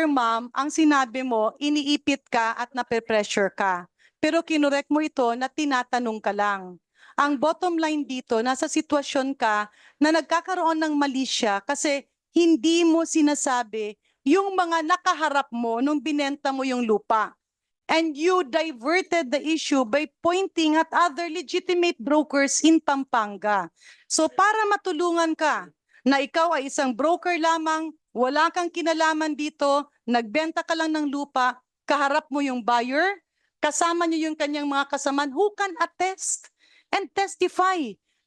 earlier, ma'am, ang sinabi mo, iniipit ka at nape-pressure ka. Pero kinorek mo ito na tinatanong ka lang. Ang bottom line dito, nasa sitwasyon ka na nagkakaroon ng mali siya kasi hindi mo sinasabi yung mga nakaharap mo nung binenta mo yung lupa. And you diverted the issue by pointing at other legitimate brokers in Pampanga. So para matulungan ka na ikaw ay isang broker lamang, wala kang kinalaman dito, nagbenta ka lang ng lupa, kaharap mo yung buyer, kasama niyo yung kanyang mga kasamaan who can attest and testify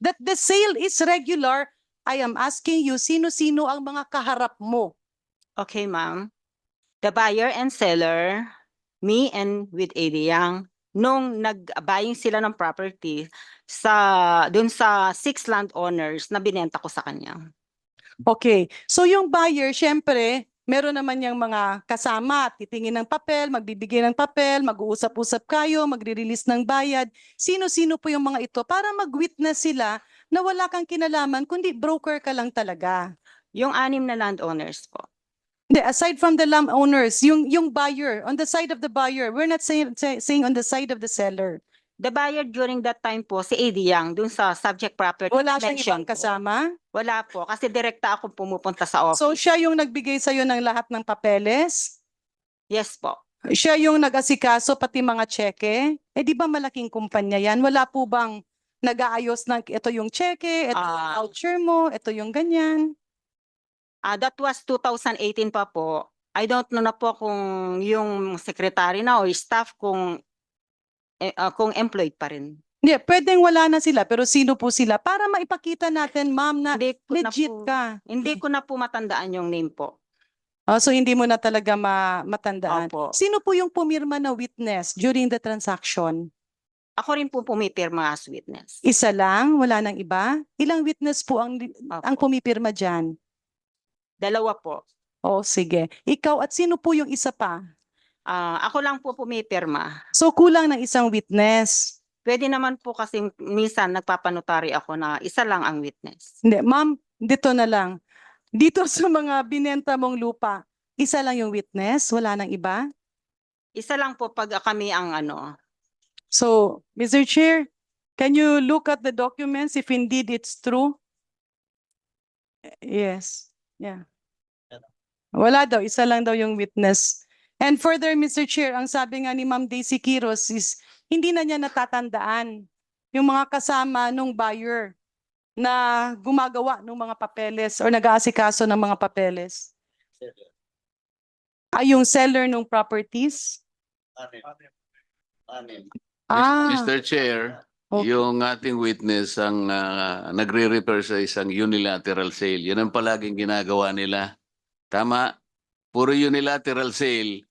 that the sale is regular. I am asking you, sino-sino ang mga kaharap mo? Okay, ma'am. The buyer and seller, me and with Eddie Yang, nung nag-buying sila ng property dun sa 6 landowners na binenta ko sa kanya. Okay. So yung buyer, syempre, meron naman yung mga kasama, titingin ng papel, magbibigay ng papel, mag-uusap-usap kayo, magre-release ng bayad. Sino-sino po yung mga ito para mag-witness sila na wala kang kinalaman, kundi broker ka lang talaga. Yung 6 na landowners po. Hindi, aside from the landowners, yung buyer, on the side of the buyer, we're not saying on the side of the seller. The buyer during that time po, si Eddie Yang, dun sa subject property Wala siyang mention ibang po. kasama? Wala po, kasi direkta ako pumupunta sa office. So siya yung nagbigay sa'yo ng lahat ng papeles? Yes po. Siya yung nag-asikaso pati mga cheque? Eh di ba malaking kumpanya yan? Wala po bang nag-aayos ng ito yung cheque, ito yung voucher mo, ito yung ganyan? That was 2018 pa po. I don't know na po kung yung secretary na o staff kung employed pa rin. Hindi, pwedeng wala na sila, pero sino po sila? Para maipakita natin, ma'am, na Hindi ko na legit po- ka. Hindi ko na po matandaan yung name po. So hindi mo na talaga matandaan. Opo. Sino po yung pumirma na witness during the transaction? Ako rin po pumipirma as witness. Isa lang? Wala nang iba? Ilang witness po ang Opo. pumipirma dyan? 2 po. Oh, sige. Ikaw at sino po yung isa pa? Ako lang po pumipirma. So kulang ng isang witness. Pwede naman po kasi minsan nagpapanotary ako na isa lang ang witness. Hindi, ma'am, dito na lang. Dito sa mga binenta mong lupa, isa lang yung witness? Wala nang iba? Isa lang po pag kami ang ano. So, Mr. Chair, can you look at the documents if indeed it's true? Yes. Yeah. Wala daw, isa lang daw yung witness. And further, Mr. Chair, ang sabi nga ni Ma'am Daisy Quiros is hindi na niya natatandaan yung mga kasama nung buyer na gumagawa ng mga papeles or nag-aasikaso ng mga papeles. Ay, yung seller ng properties? Mr. Chair, Okay. yung ating witness ang nagre-refer sa isang unilateral sale. Yun ang palaging ginagawa nila. Tama? Puro unilateral sale.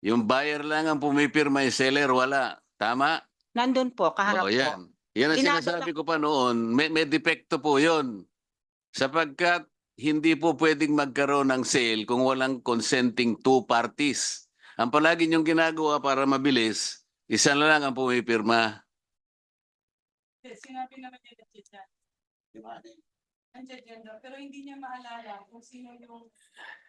Yung buyer lang ang pumipirma, yung seller wala. Tama? Nandun po, kaharap Oo, po. yan. Yan ang Ginagawa- sinasabi ko pa noon. May depekto po yun. Sapagkat hindi po pwedeng magkaroon ng sale kung walang consenting two parties. Ang palagi niyong ginagawa para mabilis, isa na lang ang pumipirma. Sinabi naman niya dyan. Nandiyan daw, pero hindi niya maalala kung sino yung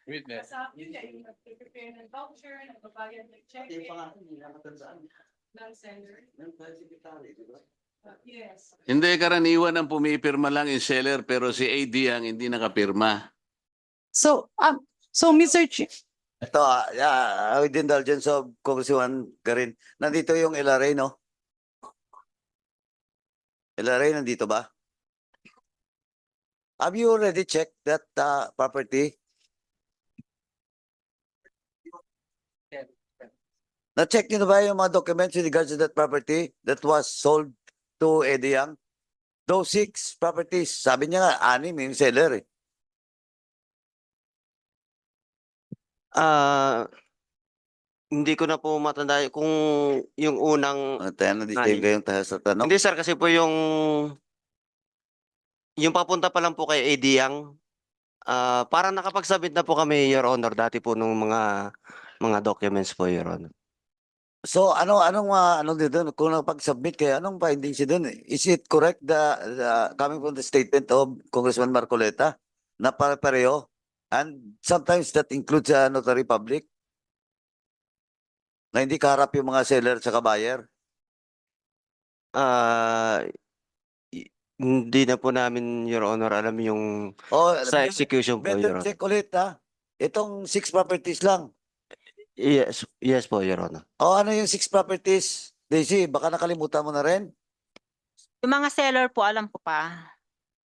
Witness. yun niya, yung nag-prepare ng voucher, nagbabayad ng check, ng seller. Yes. Hindi, karaniwan ang pumipirma lang yung seller pero si AD ang hindi nakapirma. So, Mr. Chair, Ito, with the indulgence of Congressman Garin, nandito yung LRA, no? LRA, nandito ba? Have you already checked that property? Na-check nyo na ba yung mga documents with regards to that property that was sold to Eddie Yang? Those 6 properties, sabi niya nga, 6 yung seller eh. Hindi ko na po matanda kung yung unang Tayo na di kayong tayo sa tanong. hindi sir kasi po yung papunta pa lang po kay Eddie Yang, parang nakapagsubmit na po kami, Your Honor, dati po nung mga documents po, Your Honor. So anong dito kung napag-submit kayo, anong findings doon? Is it correct coming from the statement of Congressman Marcoleta na pare-pareho And sometimes that includes a notary public na hindi kaharap yung mga seller at buyer. Ah, hindi na po namin, Your Honor, alam yung Oh, sa execution po, better Your Honor. check ulit ha. Itong 6 properties lang. Yes, yes po, Your Honor. O ano yung 6 properties? Daisy, baka nakalimutan mo na rin. Yung mga seller po, alam ko pa.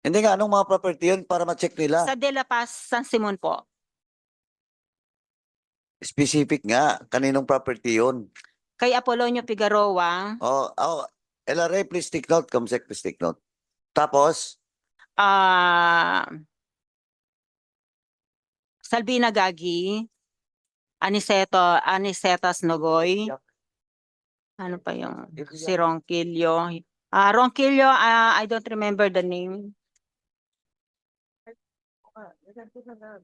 Hindi nga, anong mga property yun para ma-check nila? Sa De La Paz, San Simon po. Specific nga, kaninong property yun? Kay Apolonio Figueroa, LRA, please take note. Comsec, please take note. Tapos, Salvina Gagi, Anicetas Nogoy. Ano pa yung si Ronquillo? Ronquillo, I don't remember the name.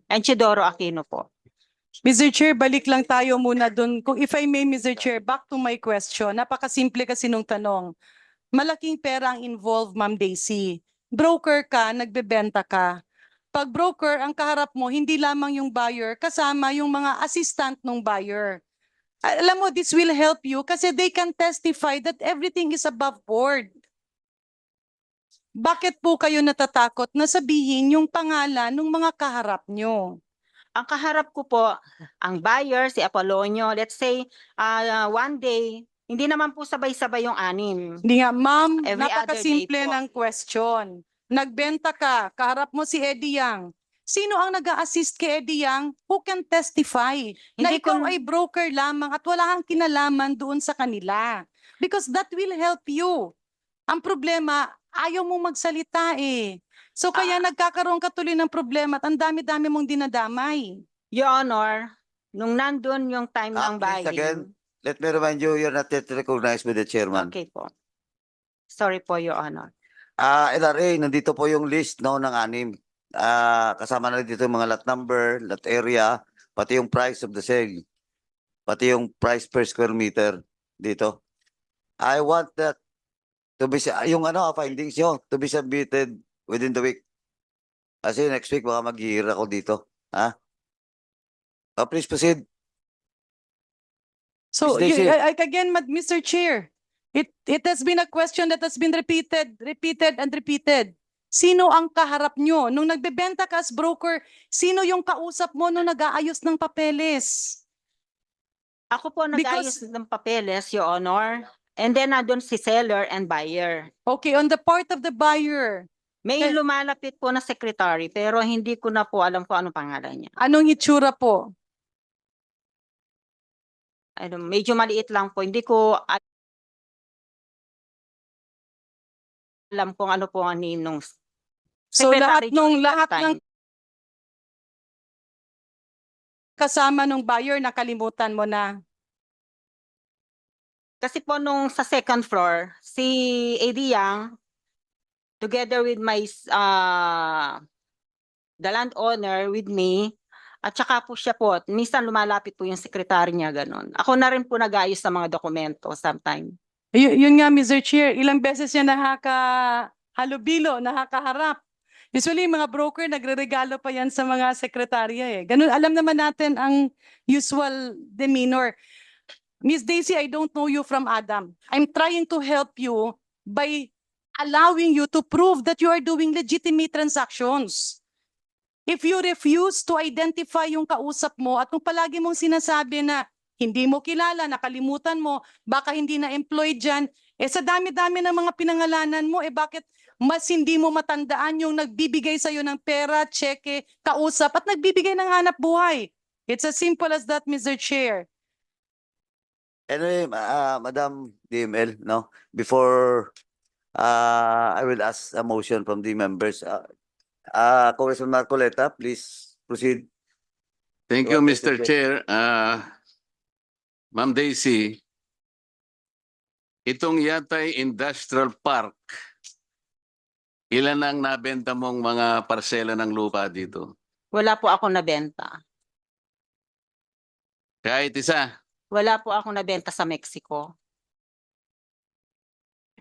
And Chidoro Aquino po. Mr. Chair, balik lang tayo muna dun. Kung if I may, Mr. Chair, back to my question. Napakasimple kasi nung tanong. Malaking pera ang involved, Ma'am Daisy. Broker ka, nagbebenta ka. Pag broker, ang kaharap mo, hindi lamang yung buyer, kasama yung mga assistant ng buyer. Alam mo, this will help you kasi they can testify that everything is above board. Bakit po kayo natatakot na sabihin yung pangalan ng mga kaharap nyo? Ang kaharap ko po, ang buyer, si Apolonio, let's say, one day, hindi naman po sabay-sabay yung anim. Hindi nga, ma'am, Every other day napakasimple po. ng question. Nagbenta ka, kaharap mo si Eddie Yang. Sino ang nag-a-assist kay Eddie Yang who can testify na Hindi ikaw ko- ay broker lamang at wala kang kinalaman doon sa kanila? Because that will help you. Ang problema, ayaw mong magsalita eh. So kaya nagkakaroon ka tuloy ng problema at ang dami-dami mong dinadamay. Your Honor, nung nandun yung time ng please again, buying. let me remind you, you're not yet recognized by the chairman. Okay po. Sorry po, Your Honor. LRA, nandito po yung list no, ng 6. Kasama na dito yung mga lot number, lot area, pati yung price of the sale. Pati yung price per square meter dito. I want that to be, yung findings nyo, to be submitted within the week. Kasi next week baka mag-hear ako dito. Ha? Please proceed. So Miss Daisy. again, Mr. Chair, it has been a question that has been repeated and repeated. Sino ang kaharap nyo? Nung nagbebenta ka as broker, sino yung kausap mo nung nag-aayos ng papeles? Ako po nag-ayos Because- ng papeles, Your Honor. And then nandun si seller and buyer. Okay, on the part of the buyer, May Eh- lumalapit po na secretary pero hindi ko na po alam kung anong pangalan niya. anong itsura po? Medyo maliit lang po. Hindi ko alam kung ano po ang name nung So secretary during that lahat ng time. kasama ng buyer nakalimutan mo na. Kasi po nung sa second floor, si Eddie Yang, together with my, the landowner with me, at saka po siya po, minsan lumalapit po yung sekretary niya, ganun. Ako na rin po nag-ayos sa mga dokumento sometime. Yun nga, Mr. Chair, ilang beses niya nakakahalubilo, nakakaharap. Usually, mga broker, nagre-regalo pa yan sa mga sekretarya eh. Ganun, alam naman natin ang usual demeanor. Miss Daisy, I don't know you from Adam. I'm trying to help you by allowing you to prove that you are doing legitimate transactions. If you refuse to identify yung kausap mo at kung palagi mong sinasabi na hindi mo kilala, nakalimutan mo, baka hindi na employed dyan, sa dami-dami ng mga pinangalanan mo, bakit mas hindi mo matandaan yung nagbibigay sa'yo ng pera, cheque, kausap, at nagbibigay ng hanap buhay? It's as simple as that, Mr. Chair. Anyway, Madam DML, no? Before I will ask a motion from the members. Congressman Marcoleta, please proceed. Thank you, Go ahead, Mr. Mr. Chair. Ma'am Daisy, itong Yatay Industrial Park, ilan ang nabenta mong mga parsela ng lupa dito? Wala po akong nabenta. Kahit isa. Wala po akong nabenta sa Mexico.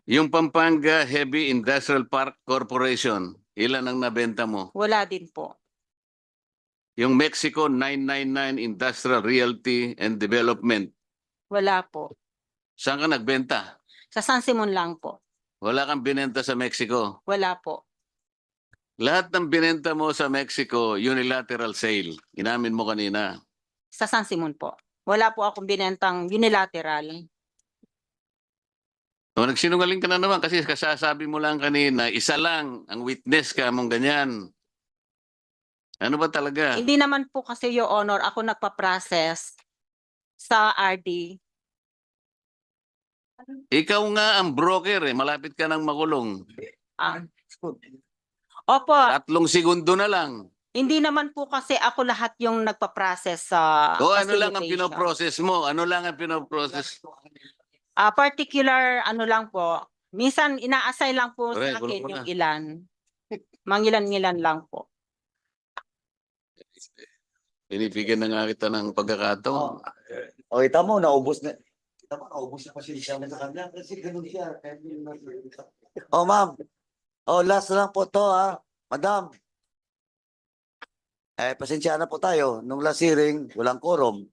Yung Pampanga Heavy Industrial Park Corporation, ilan ang nabenta mo? Wala din po. Yung Mexico 999 Industrial Realty and Development. Wala po. Saan ka nagbenta? Sa San Simon lang po. Wala kang binenta sa Mexico. Wala po. Lahat ng binenta mo sa Mexico, unilateral sale. Inamin mo kanina. Sa San Simon po. Wala po akong binentang unilateral. O, nagsinungaling ka na naman kasi kasasabi mo lang kanina, isa lang ang witness ka mong ganyan. Ano ba talaga? Hindi naman po kasi, Your Honor, ako nagpa-process sa RD. Ikaw nga ang broker eh. Malapit ka nang makulong. Ah, opo, 3 segundo na lang. hindi naman po kasi ako lahat yung nagpa-process sa O ano lang ang facilitation. pinoprocess mo? Ano lang ang pinoprocess? Particular ano lang po. Minsan ina-assign lang po Correct, sa akin wala ko yung na. ilan. Mangilan-ngilan lang po. Binibigyan na nga kita ng pagkakataon. O, kita mo, naubos na. Kita mo, naubos na pasensya mo sa kanya. Kasi ganun siya. O, ma'am. O, last na lang po to, ha. Madam. Pasensya na po tayo. Nung last hearing, walang quorum.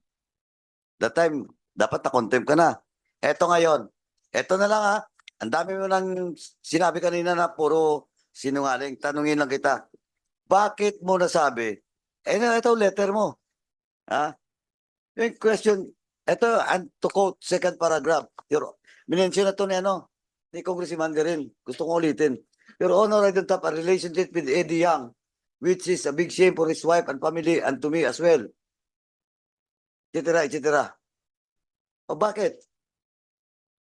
That time, dapat na-contempt ka na. Eto ngayon. Eto na lang, ha. Ang dami mo nang sinabi kanina na puro sinungaling. Tanungin lang kita. Bakit mo nasabi? Ito letter mo. Ha? Yung question, ito, and to quote second paragraph. Minention na to ni Congressman Garin. Gusto kong ulitin. Your Honor, I don't have a relationship with Eddie Yang, which is a big shame for his wife and family and to me as well. Et cetera. O bakit?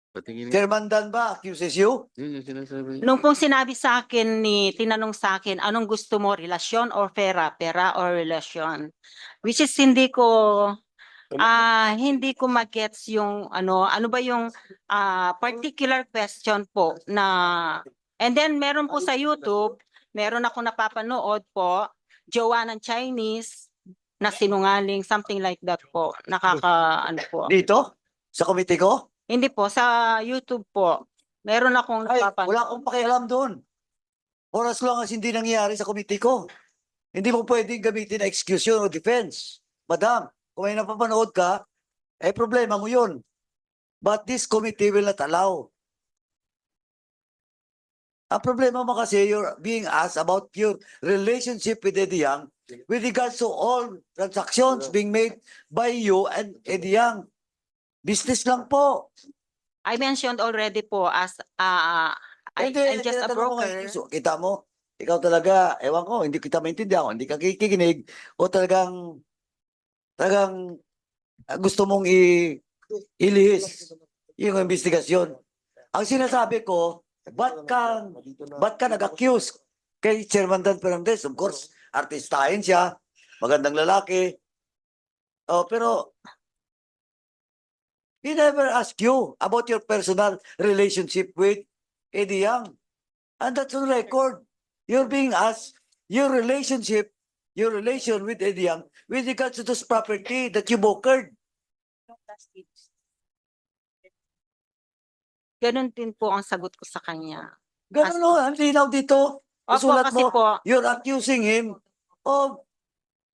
Patingin nga. Chairman Dan ba accuses you? Yun yung sinasabi. Nung pong sinabi sa akin tinanong sa akin, anong gusto mo, relasyon or pera? Pera or relasyon? Which is hindi ko magets yung ano ba yung particular question po na, and then meron po sa YouTube, meron ako napapanood po, jowa ng Chinese na sinungaling, something like that po. Ano po. Dito? Sa committee ko? Hindi po, sa YouTube po. Meron akong Ay, napapanood. wala akong pakialam doon. For as long as hindi nangyayari sa committee ko. Hindi mo pwedeng gamitin na excuse yun o defense. Madam, kung may napapanood ka, problema mo yun. But this committee will not allow. Ang problema mo kasi, you're being asked about your relationship with Eddie Yang with regards to all transactions being made by you and Eddie Yang. Business lang po. I mentioned already po as I'm just a tinatanong ko broker. ngayon, so, kita mo, ikaw talaga, ewan ko, hindi kita maintindihan, hindi ka kikinig, o talagang gusto mong ilihis yung investigasyon. Ang sinasabi ko, ba't ka nag-accuse kay Chairman Dan Fernandez? Of course, artistahin siya, magandang lalaki. Pero he never asked you about your personal relationship with Eddie Yang. And that's on record. You're being asked your relation with Eddie Yang with regards to this property that you brokered. Ganun din po ang sagot ko sa kanya. Ganun no, ang linaw dito. Opo, Sulat kasi mo, po, you're accusing him of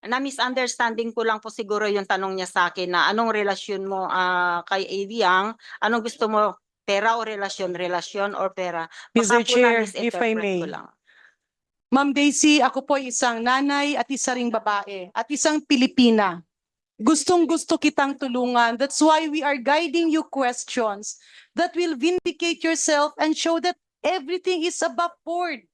na-misunderstanding ko lang po siguro yung tanong niya sa akin na anong relasyon mo kay Eddie Yang, anong gusto mo, pera o relasyon, relasyon or pera. Baka Mr. po Chair, na-misinterpret if I may. ko lang. Ma'am Daisy, ako po isang nanay at isa ring babae at isang Pilipina. Gustong-gusto kitang tulungan. That's why we are guiding you questions that will vindicate yourself and show that everything is above board.